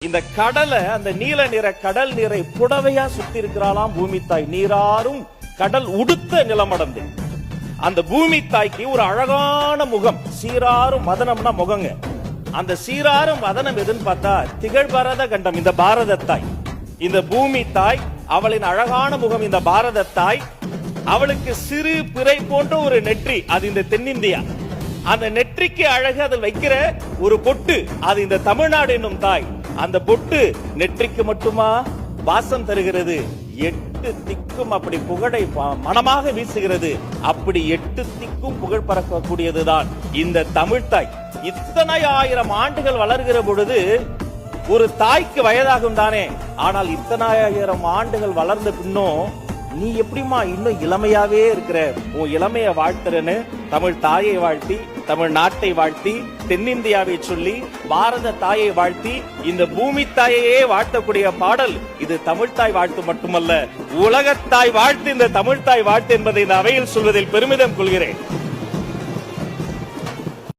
இந்த கடலை, அந்த நீல நிற கடல் நீரை புடவையா சுத்தி இருக்கிறாளாம் பூமி தாய். நீராறும் கடல் உடுத்த நிலமடந்து. அந்த பூமி தாய்க்கு ஒரு அழகான முகம், சீராரும் மதனம்னா முகங்க. அந்த சீராரும் மதனம் எதுன்னு பார்த்தா திகழ் பரத கண்டம். இந்த பாரத தாய், இந்த பூமி தாய், அவளின் அழகான முகம் இந்த பாரத தாய். அவளுக்கு சிறு பிறை போன்ற ஒரு நெற்றி, அது இந்த தென்னிந்தியா. அந்த நெற்றிக்கு அழகு அதில் வைக்கிற ஒரு பொட்டு, அது இந்த தமிழ்நாடு என்னும் தாய். அந்த பொட்டு நெற்றிக்கு மட்டுமா வாசம் தருகிறது, 8 திக்கும் அப்படி புகழை மனமாக வீசுகிறது. அப்படி 8 திக்கும் புகழ் பறக்கக்கூடியதுதான் இந்த தமிழ் தாய். இத்தனை ஆயிரம் ஆண்டுகள் வளர்கிற பொழுது ஒரு தாய்க்கு வயதாகும் தானே, ஆனால் இத்தனை ஆயிரம் ஆண்டுகள் வளர்ந்த பின்னும் நீ எப்படிமா இன்னும் இளமையாவே இருக்கிற, உன் இளமைய வாழ்த்துறன்னு தமிழ் தாயை வாழ்த்தி, தமிழ் நாட்டை வாழ்த்தி, தென்னிந்தியாவை சொல்லி, பாரத தாயை வாழ்த்தி, இந்த பூமி தாயையே வாழ்த்தக்கூடிய பாடல் இது. தமிழ் தாய் வாழ்த்து மட்டுமல்ல, உலகத்தாய் வாழ்த்து, இந்த தமிழ் தாய் வாழ்த்து என்பதை இந்த அவையில் சொல்வதில் பெருமிதம் கொள்கிறேன்.